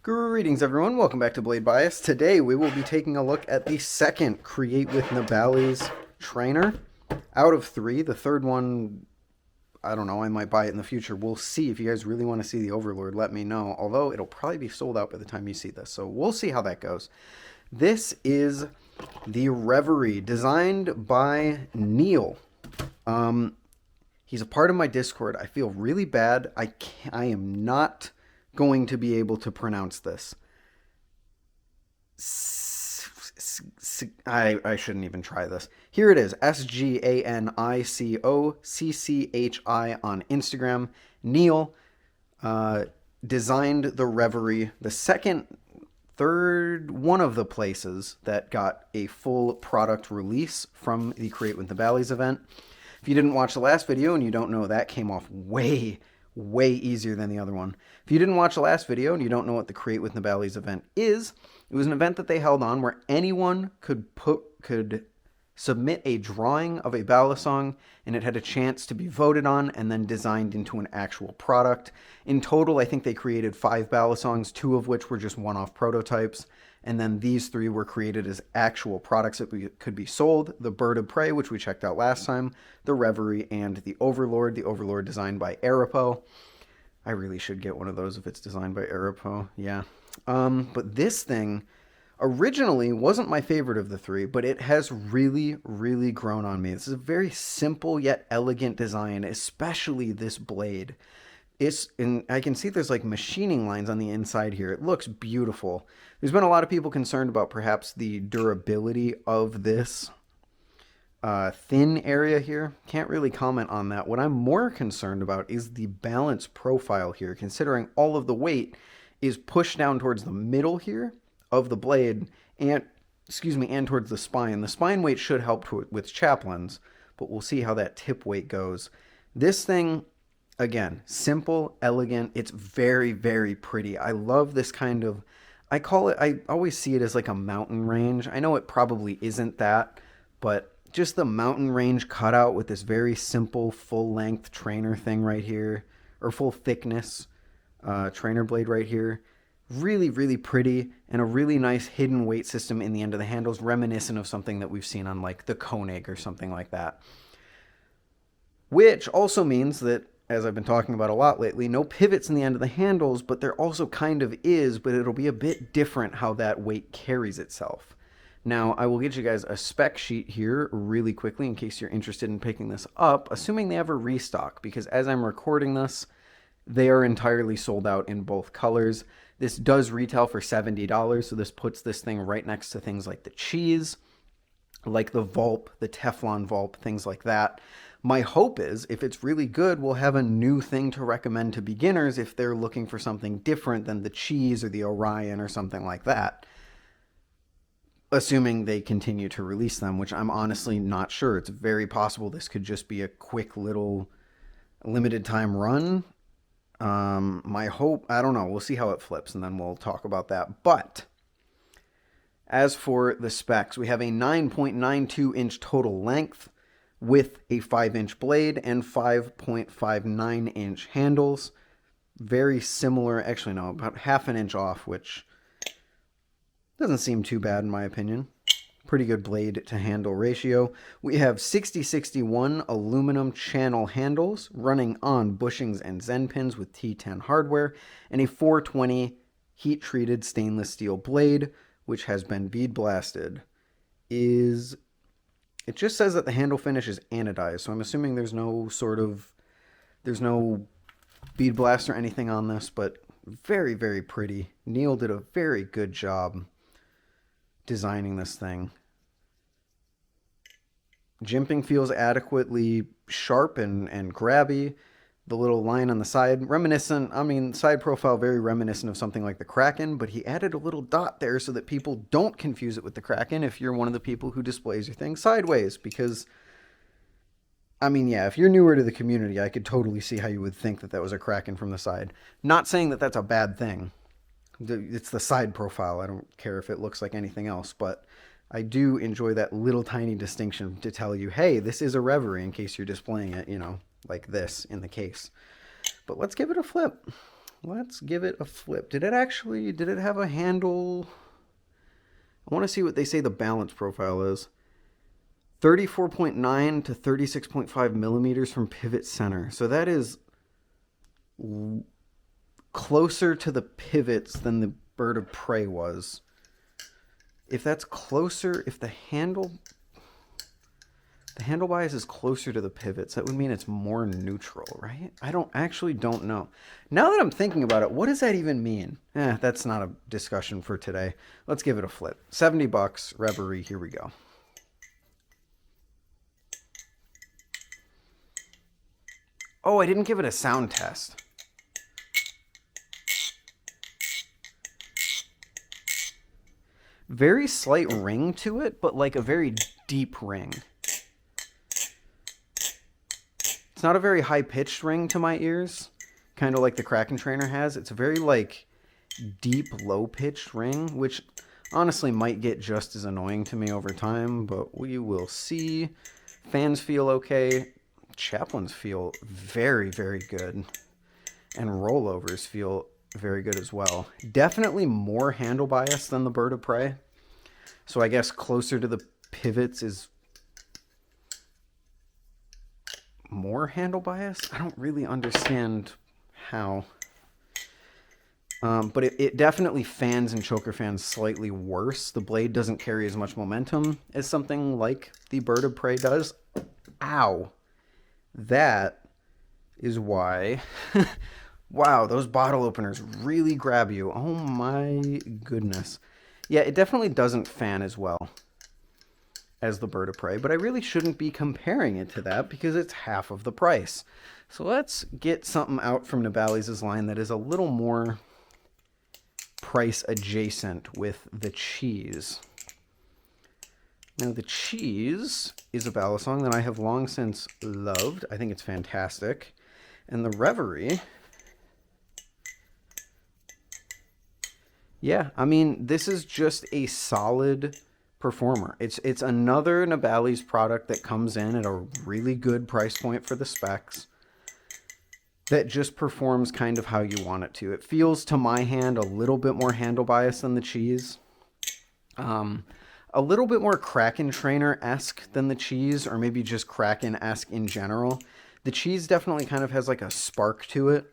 Greetings everyone, welcome back to Blade Bias. Today we will be taking a look at the second Create with Nabalis trainer. Out of three, the third one, I don't know, I might buy it in the future. We'll see. If you guys really want to see the Overlord, let me know. Although it'll probably be sold out by the time you see this, so we'll see how that goes. This is the Reverie, designed by Neil. He's a part of my Discord. I feel really bad. I am not going to be able to pronounce this. I shouldn't even try this. Here it is. SGANICOCCHI on Instagram. Neil designed the Reverie, the third one of the places that got a full product release from the Create with Nabalis event. If you didn't watch the last video and you don't know, that came off way easier than the other one. If you didn't watch the last video and you don't know what the Create with Nabalis event is, it was an event that they held on where anyone could submit a drawing of a balisong, and it had a chance to be voted on and then designed into an actual product. In total, I think they created 5 balisongs, 2 of which were just one-off prototypes, and then these 3 were created as actual products that could be sold. The Bird of Prey, which we checked out last time, the Reverie, and the Overlord. The Overlord designed by Arapo. I really should get one of those if it's designed by Arapo. Yeah. But this thing originally wasn't my favorite of the 3, but it has really grown on me. This is a very simple yet elegant design, especially this blade. And I can see there's like machining lines on the inside here. It looks beautiful. There's been a lot of people concerned about perhaps the durability of this thin area here. Can't really comment on that. What I'm more concerned about is the balance profile here, considering all of the weight is pushed down towards the middle here of the blade and towards the spine. The spine weight should help with chaplains, but we'll see how that tip weight goes. This thing, again, simple, elegant. It's very pretty. I love this kind of, I always see it as like a mountain range. I know it probably isn't that, but just the mountain range cutout with this very simple full length trainer thing right here, or full thickness trainer blade right here. Really pretty, and a really nice hidden weight system in the end of the handles, reminiscent of something that we've seen on like the Koenig or something like that. Which also means that, as I've been talking about a lot lately, no pivots in the end of the handles, but there also kind of is, but it'll be a bit different how that weight carries itself. Now, I will get you guys a spec sheet here really quickly in case you're interested in picking this up, assuming they have a restock, because as I'm recording this, they are entirely sold out in both colors. This does retail for $70, so this puts this thing right next to things like the cheese, like the Vulp, the Teflon Vulp, things like that. My hope is, if it's really good, we'll have a new thing to recommend to beginners if they're looking for something different than the cheese or the Orion or something like that. Assuming they continue to release them, which I'm honestly not sure. It's very possible this could just be a quick little limited time run. My hope, I don't know, we'll see how it flips and then we'll talk about that. But as for the specs, we have a 9.92 inch total length with a 5-inch blade and 5.59 inch handles. Very similar, actually no, about half an inch off, which doesn't seem too bad in my opinion. Pretty good blade to handle ratio. We have 6061 aluminum channel handles running on bushings and Zen pins with T10 hardware, and a 420 heat treated stainless steel blade, which has been bead blasted. It just says that the handle finish is anodized, so I'm assuming there's no bead blast or anything on this, but very pretty. Neil did a very good job designing this thing. Jimping feels adequately sharp and grabby. The little line on the side, side profile very reminiscent of something like the Kraken, but he added a little dot there so that people don't confuse it with the Kraken if you're one of the people who displays your thing sideways, because, if you're newer to the community, I could totally see how you would think that was a Kraken from the side. Not saying that that's a bad thing. It's the side profile. I don't care if it looks like anything else, but I do enjoy that little tiny distinction to tell you, hey, this is a Reverie, in case you're displaying it, like this in the case. But let's give it a flip. Let's give it a flip. Did it have a handle? I want to see what they say the balance profile is. 34.9 to 36.5 millimeters from pivot center. So that is closer to the pivots than the bird of prey was. If that's closer, if the handle bias is closer to the pivots, that would mean it's more neutral, right? I actually don't know. Now that I'm thinking about it, what does that even mean? That's not a discussion for today. Let's give it a flip. $70, Reverie, here we go. Oh, I didn't give it a sound test. Very slight ring to it, but like a very deep ring. It's not a very high-pitched ring to my ears, kind of like the Kraken Trainer has. It's a very like deep, low-pitched ring, which honestly might get just as annoying to me over time, but we will see. Fans feel okay. Chaplains feel very, very good. And rollovers feel very good as well. Definitely more handle bias than the bird of prey. So I guess closer to the pivots is more handle bias. I don't really understand how. But it definitely fans and choker fans slightly worse. The blade doesn't carry as much momentum as something like the bird of prey does. Ow. That is why. Wow, those bottle openers really grab you. Oh my goodness. Yeah, it definitely doesn't fan as well as the bird of prey, but I really shouldn't be comparing it to that because it's half of the price. So let's get something out from Nabalis' line that is a little more price adjacent with the cheese. Now the cheese is a balisong that I have long since loved. I think it's fantastic. And the Reverie, yeah, I mean, this is just a solid performer. It's another Nabalis product that comes in at a really good price point for the specs that just performs kind of how you want it to. It feels to my hand a little bit more handle bias than the cheese. A little bit more Kraken Trainer-esque than the cheese, or maybe just Kraken-esque in general. The cheese definitely kind of has like a spark to it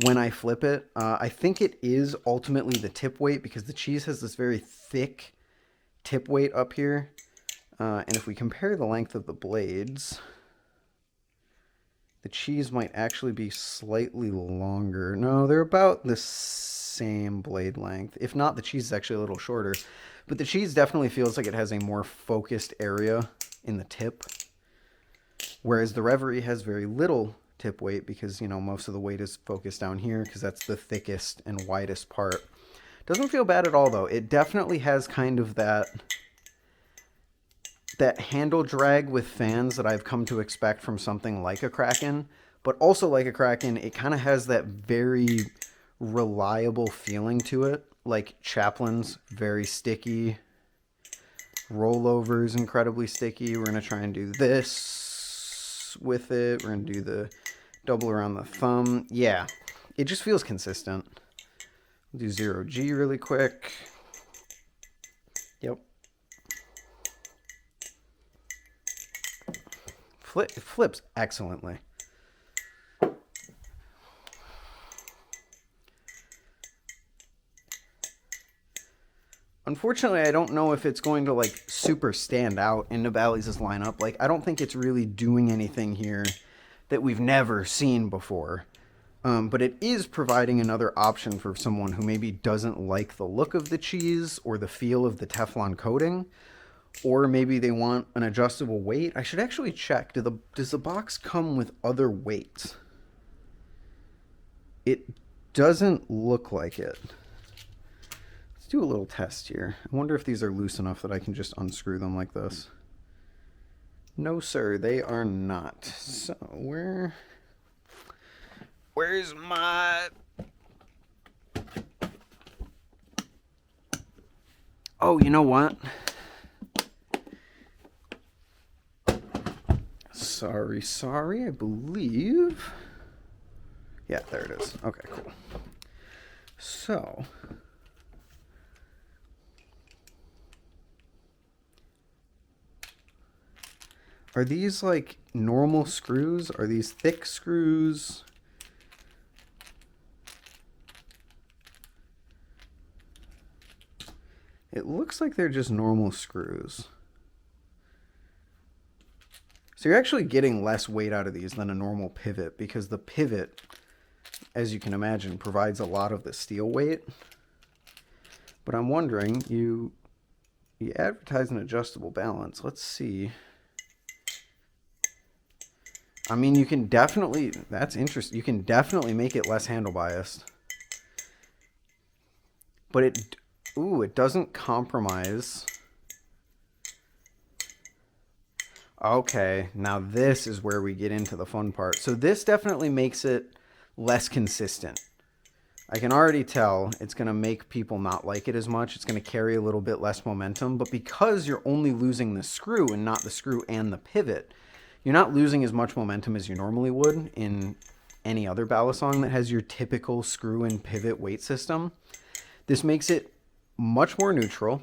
when I flip it. I think it is ultimately the tip weight because the cheese has this very thick tip weight up here. And if we compare the length of the blades, the cheese might actually be slightly longer. No, they're about the same blade length. If not, the cheese is actually a little shorter. But the cheese definitely feels like it has a more focused area in the tip. Whereas the Reverie has very little tip weight because, you know, most of the weight is focused down here because that's the thickest and widest part. Doesn't feel bad at all, though. It definitely has kind of that handle drag with fans that I've come to expect from something like a Kraken. But also like a Kraken, it kind of has that very reliable feeling to it. Like Chaplin's, very sticky. Rollovers, incredibly sticky. We're going to try and do this with it. We're going to do the double around the thumb. Yeah, it just feels consistent. We'll do 0G really quick. Yep. It flips excellently. Unfortunately, I don't know if it's going to like super stand out in Nabalis' lineup. Like, I don't think it's really doing anything here that we've never seen before. But it is providing another option for someone who maybe doesn't like the look of the cheese or the feel of the Teflon coating, or maybe they want an adjustable weight. I should actually check. Does the box come with other weights? It doesn't look like it. Let's do a little test here. I wonder if these are loose enough that I can just unscrew them like this. No, sir, they are not. So, where's my... Oh, you know what? Sorry, I believe... Yeah, there it is. Okay, cool. So, are these like normal screws? Are these thick screws? It looks like they're just normal screws. So you're actually getting less weight out of these than a normal pivot, because the pivot, as you can imagine, provides a lot of the steel weight. But I'm wondering, you advertise an adjustable balance. Let's see. I mean, you can definitely, that's interesting. You can definitely make it less handle biased. But it doesn't compromise. Okay, now this is where we get into the fun part. So this definitely makes it less consistent. I can already tell it's going to make people not like it as much. It's going to carry a little bit less momentum. But because you're only losing the screw and not the screw and the pivot, you're not losing as much momentum as you normally would in any other balisong that has your typical screw and pivot weight system. This makes it much more neutral,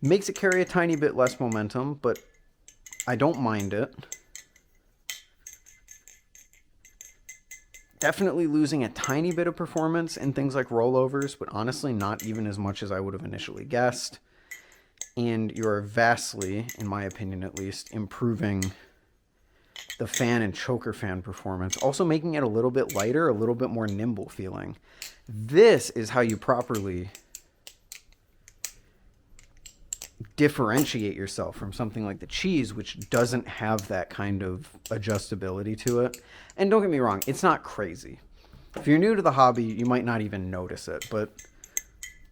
makes it carry a tiny bit less momentum, but I don't mind it. Definitely losing a tiny bit of performance in things like rollovers, but honestly not even as much as I would have initially guessed. And you're vastly, in my opinion at least, improving the fan and choker fan performance, also making it a little bit lighter, a little bit more nimble feeling. This is how you properly differentiate yourself from something like the cheese, which doesn't have that kind of adjustability to it. And don't get me wrong, it's not crazy. If you're new to the hobby, you might not even notice it, but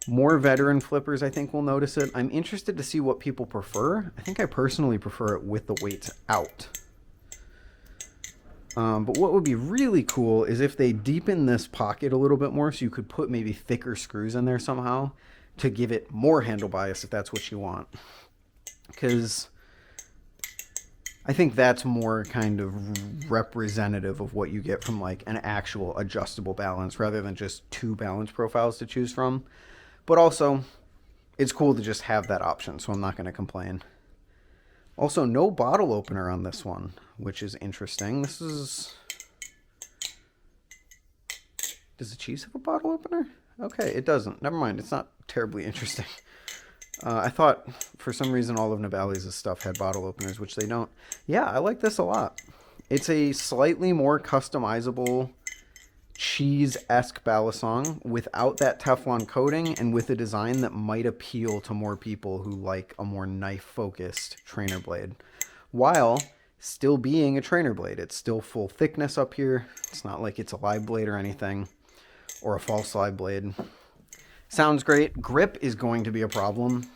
more veteran flippers, I think, will notice it. I'm interested to see what people prefer. I think I personally prefer it with the weights out. But what would be really cool is if they deepen this pocket a little bit more, so you could put maybe thicker screws in there somehow to give it more handle bias if that's what you want. Because I think that's more kind of representative of what you get from like an actual adjustable balance rather than just two balance profiles to choose from. But also, it's cool to just have that option, so I'm not going to complain. Also, no bottle opener on this one, which is interesting. This is... Does the cheese have a bottle opener? Okay, it doesn't. Never mind. It's not terribly interesting. I thought for some reason all of Nabalis' stuff had bottle openers, which they don't. Yeah, I like this a lot. It's a slightly more customizable cheese-esque balisong without that Teflon coating and with a design that might appeal to more people who like a more knife-focused trainer blade, while still being a trainer blade. It's still full thickness up here. It's not like it's a live blade or anything, or a false live blade. Sounds great. Grip is going to be a problem,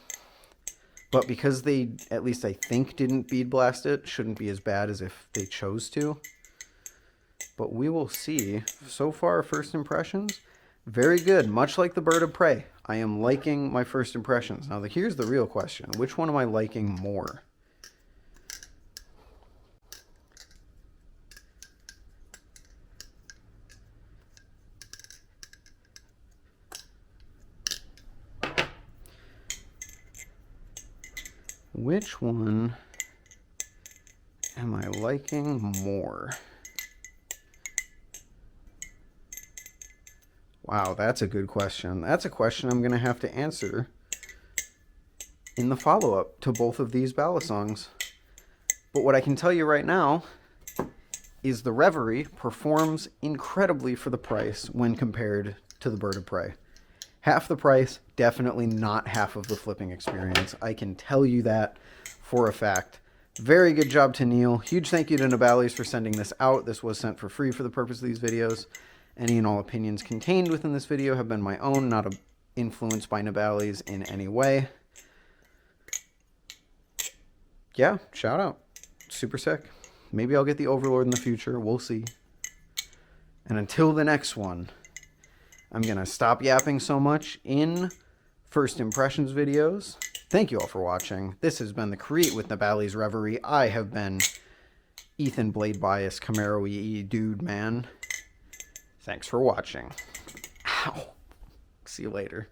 but because they, at least I think, didn't bead blast it, shouldn't be as bad as if they chose to. But we will see. So far, first impressions, very good. Much like the Bird of Prey, I am liking my first impressions. Now, here's the real question. Which one am I liking more? Which one am I liking more? Wow, that's a good question. That's a question I'm going to have to answer in the follow-up to both of these balisongs. But what I can tell you right now is the Reverie performs incredibly for the price when compared to the Bird of Prey. Half the price, definitely not half of the flipping experience. I can tell you that for a fact. Very good job to Neil. Huge thank you to Nabalis for sending this out. This was sent for free for the purpose of these videos. Any and all opinions contained within this video have been my own, not influenced by Nabalis in any way. Yeah, shout out. Super sick. Maybe I'll get the Overlord in the future. We'll see. And until the next one, I'm going to stop yapping so much in first impressions videos. Thank you all for watching. This has been the Create with Nabalis Reverie. I have been Ethan Blade Bias, camaroEE dude, man. Thanks for watching. Ow. See you later.